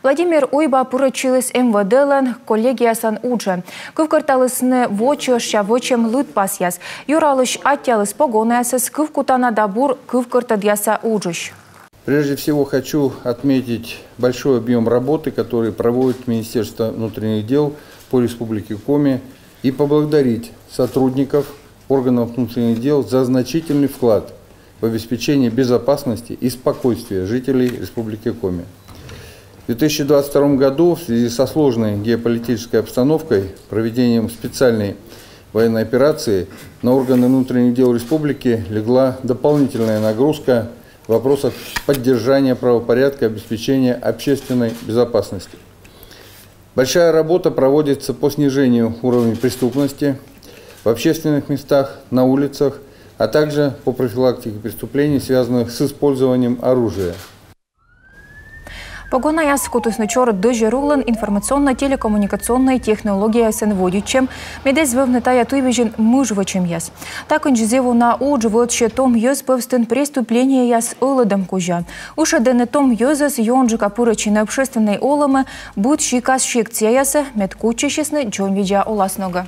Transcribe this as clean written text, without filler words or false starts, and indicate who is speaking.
Speaker 1: Владимир Ойба поручилась МВД-лен коллегиясан уже. Кывкарталысны вочы шавочем лыт пасяс. Юралыш аттялыс погонаясыз кывкутана дабур кывкартадьяса ужыш.
Speaker 2: Прежде всего хочу отметить большой объем работы, который проводит Министерство внутренних дел по Республике Коми, и поблагодарить сотрудников органов внутренних дел за значительный вклад в обеспечение безопасности и спокойствия жителей Республики Коми. В 2022 году в связи со сложной геополитической обстановкой, проведением специальной военной операции на органы внутренних дел республики легла дополнительная нагрузка в вопросах поддержания правопорядка и обеспечения общественной безопасности. Большая работа проводится по снижению уровня преступности в общественных местах, на улицах, а также по профилактике преступлений, связанных с использованием оружия.
Speaker 1: Погонаяс кутуснычор дожерулын информационно-телекоммуникационной технологии СНВодичем, медез вывнетая туйвежен мужвачем яс. Так инжизеву на уджвот щетом йоз певстен преступление яс олодом кужа. Уша денетом йозас йонжика пурачины общественной оломы будь щикас щекция яса медкучещесны джон видя оласного.